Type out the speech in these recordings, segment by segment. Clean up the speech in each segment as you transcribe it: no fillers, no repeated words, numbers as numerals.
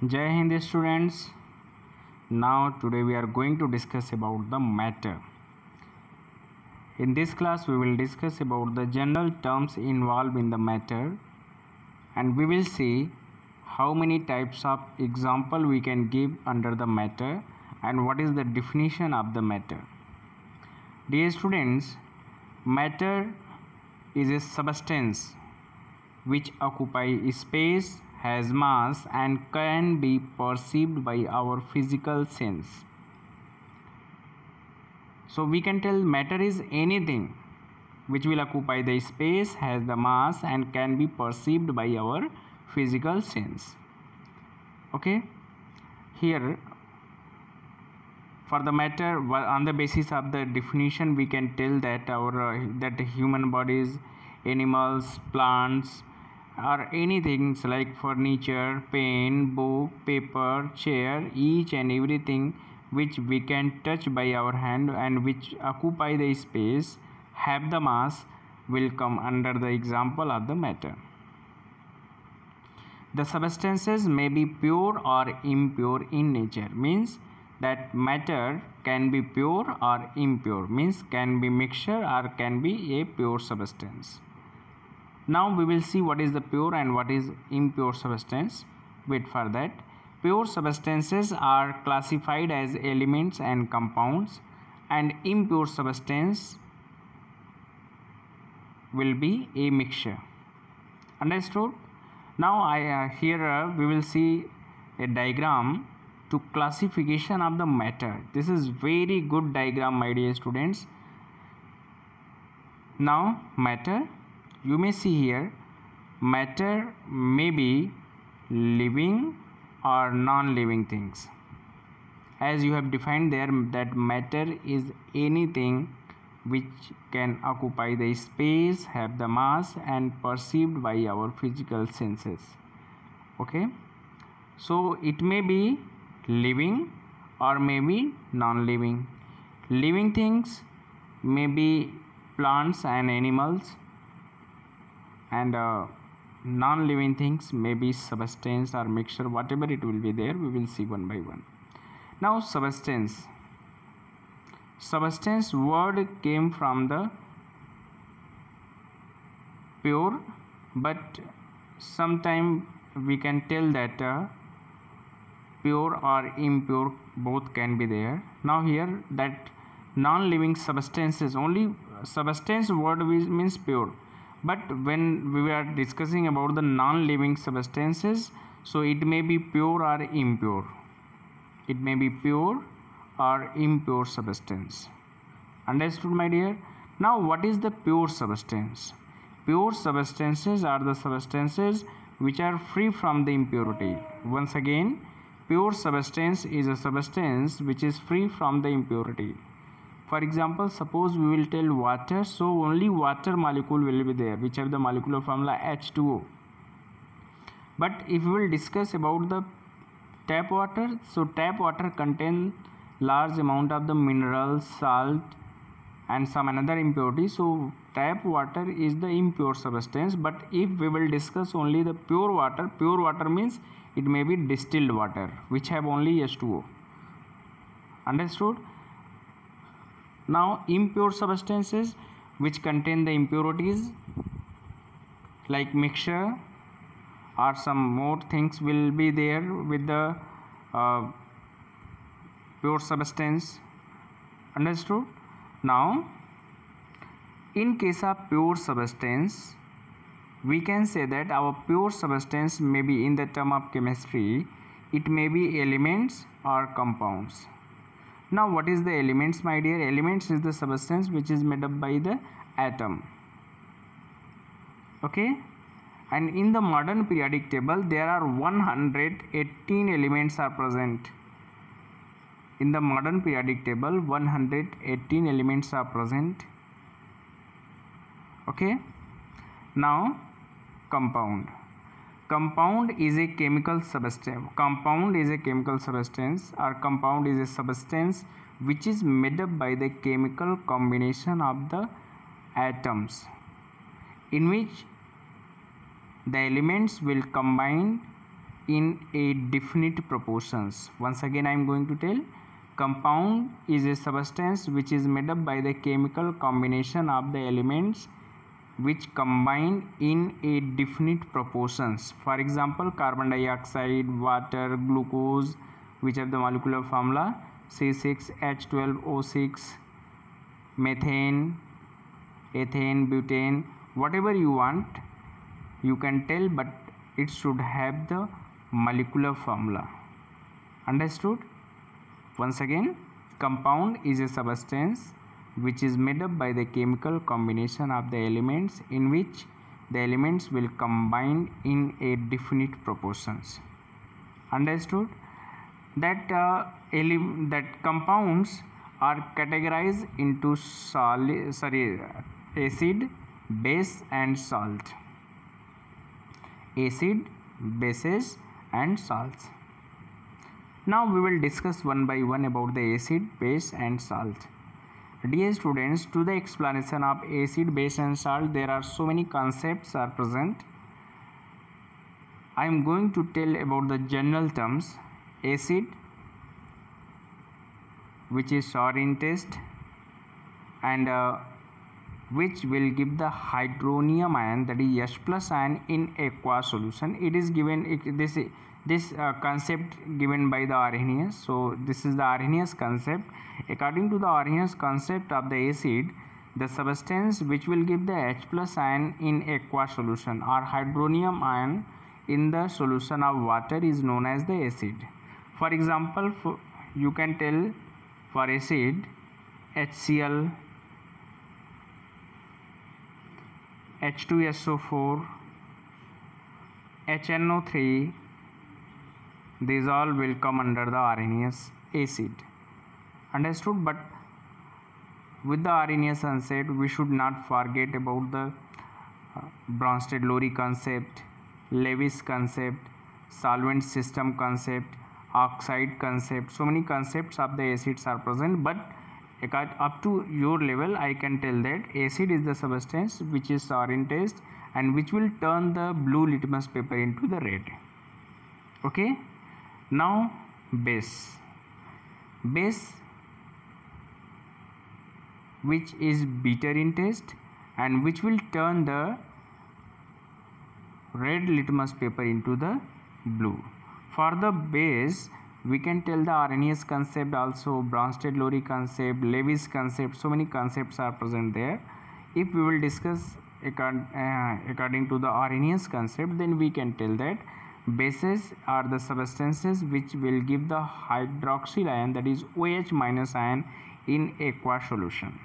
Jai Hind students. Now today we are going to discuss about the matter. In this class we will discuss about the general terms involved in the matter, and we will see how many types of example we can give under the matter and what is the definition of the matter. Dear students, matter is a substance which occupy space, has mass and can be perceived by our physical sense. So we can tell matter is anything which will occupy the space, has the mass and can be perceived by our physical sense. Okay, here for the matter, on the basis of the definition, we can tell that that human bodies, animals, plants, or anything like furniture, pen, book, paper, chair, each and everything which we can touch by our hand and which occupy the space, have the mass, will come under the example of the matter. The substances may be pure or impure in nature, means that matter can be pure or impure, means can be mixture or can be a pure substance. Now we will see what is the pure and what is impure substance. Wait for that. Pure substances are classified as elements and compounds, and impure substance will be a mixture. Understood? Now here we will see a diagram to classification of the matter. This is very good diagram, my dear students. Now matter, you may see here, matter may be living or non-living things. As you have defined there, that matter is anything which can occupy the space, have the mass and perceived by our physical senses. Okay, so it may be living or may be non-living. Living things may be plants and animals, and non-living things may be substance or mixture, whatever it will be there, we will see one by one. Now substance word came from the pure, but sometime we can tell that pure or impure both can be there. Now here that non-living substances, only substance word means pure, but when we are discussing about the non-living substances, so it may be pure or impure. It may be pure or impure substance. Understood, my dear? Now what is the pure substance? Pure substances are the substances which are free from the impurity. Once again, pure substance is a substance which is free from the impurity. For example, suppose we will tell water, so only water molecule will be there, which have the molecular formula H2O. But if we will discuss about the tap water, so tap water contains large amount of the minerals, salt and some another impurity. So tap water is the impure substance. But if we will discuss only the pure water means it may be distilled water which have only H2O. Understood? Now impure substances which contain the impurities like mixture or some more things will be there with the pure substance. Understood? Now in case of pure substance, we can say that our pure substance may be, in the term of chemistry, it may be elements or compounds. Now what is the elements, my dear? Elements is the substance which is made up by the atom. Okay, and in the modern periodic table there are 118 elements are present. In the modern periodic table 118 elements are present. Okay, now compound is a chemical substance. Compound is a chemical substance, or compound is a substance which is made up by the chemical combination of the atoms, in which the elements will combine in a definite proportions. Once again I am going to tell, compound is a substance which is made up by the chemical combination of the elements which combine in a definite proportions. For example, carbon dioxide, water, glucose, which have the molecular formula C6H12O6, methane, ethane, butane, whatever you want you can tell, but it should have the molecular formula. Understood? Once again, compound is a substance which is made up by the chemical combination of the elements in which the elements will combine in a definite proportions. Understood? That compounds are categorized into acid, base and salt. Acid, bases and salts. Now we will discuss one by one about the acid, base and salt. Dear students, to the explanation of acid, base and salt, there are so many concepts are present. I am going to tell about the general terms. Acid, which is sour in taste and which will give the hydronium ion, that is H plus ion in aqueous solution. It is given this concept given by the Arrhenius. So this is the Arrhenius concept. According to the Arrhenius concept of the acid, the substance which will give the H plus ion in aqueous solution or hydronium ion in the solution of water is known as the acid. For example, you can tell for acid HCl, H2SO4, HNO3, these all will come under the Arrhenius acid. Understood? But with the Arrhenius concept, we should not forget about the Bronsted-Lowry concept, Lewis concept, solvent system concept, oxide concept. So many concepts of the acids are present, but up to your level I can tell that acid is the substance which is sour in taste and which will turn the blue litmus paper into the red. Okay, now base, which is bitter in taste and which will turn the red litmus paper into the blue. For the base, we can tell the Arrhenius concept also, Bronsted-Lowry concept, Lewis concept. So many concepts are present there. If we will discuss according to the Arrhenius concept, then we can tell that bases are the substances which will give the hydroxyl ion, that is OH minus ion in aqueous solution.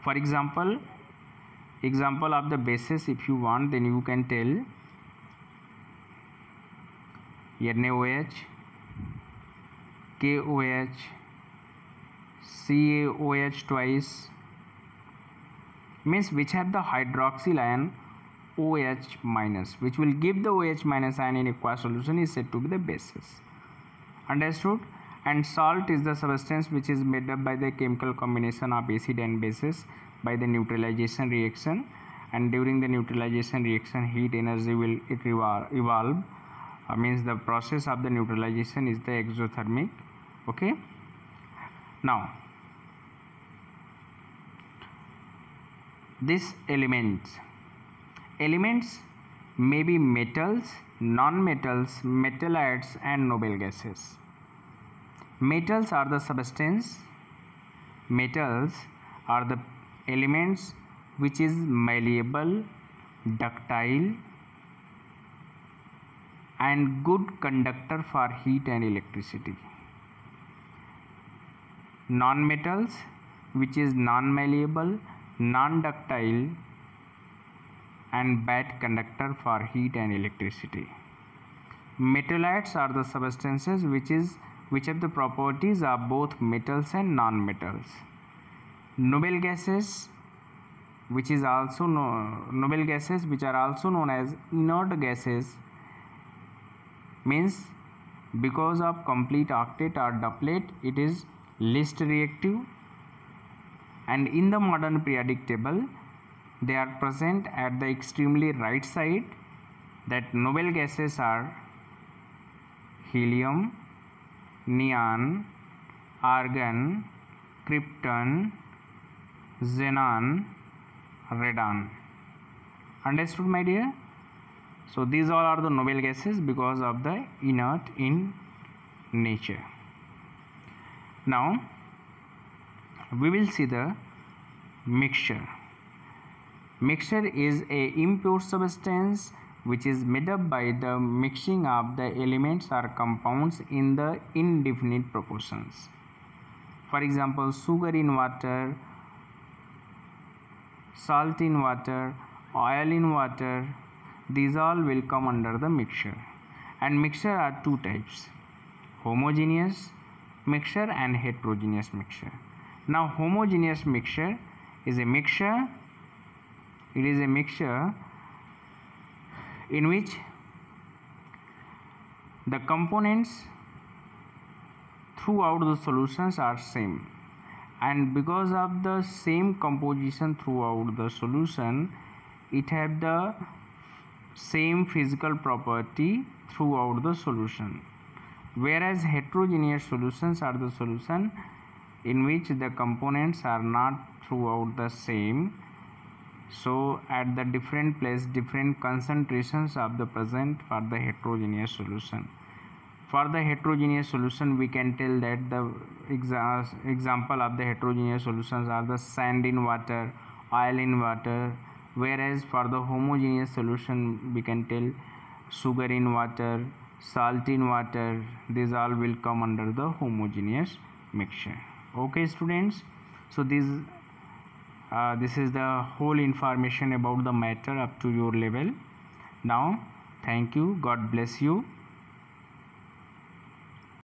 For example of the bases, if you want, then you can tell NaOH, KOH, CaOH twice, means which have the hydroxyl ion OH minus, which will give the OH minus ion in aqueous solution, is said to be the bases. Understood? And salt is the substance which is made up by the chemical combination of acid and bases by the neutralization reaction, and during the neutralization reaction heat energy will evolve. Means the process of the neutralization is the exothermic. Okay, now this elements may be metals, non-metals, metallites and noble gases. Metals are the substance, metals are the elements which is malleable, ductile and good conductor for heat and electricity. Non-metals, which is non-malleable, non-ductile and bad conductor for heat and electricity. Metallites are the substances which have the properties of both metals and non-metals. Noble gases, which are also known as inert gases, means because of complete octet or doublet it is least reactive, and in the modern periodic table they are present at the extremely right side that noble gases are helium, neon, argon, krypton, xenon, radon. Understood, my dear? So these all are the noble gases because of the inert in nature. Now we will see the mixture. Mixture is a impure substance which is made up by the mixing of the elements or compounds in the indefinite proportions. For example, sugar in water, salt in water, oil in water, these all will come under the mixture. And mixture are two types: homogeneous mixture and heterogeneous mixture. Now homogeneous mixture is a mixture, it is a mixture in which the components throughout the solutions are same, and because of the same composition throughout the solution, it have the same physical property throughout the solution. Whereas heterogeneous solutions are the solution in which the components are not throughout the same, so at the different place different concentrations of the present for the heterogeneous solution. For the heterogeneous solution, we can tell that the example of the heterogeneous solutions are the sand in water, oil in water, whereas for the homogeneous solution we can tell sugar in water, salt in water. These all will come under the homogeneous mixture. Okay students, so this is the whole information about the matter up to your level. Now thank you, God bless you.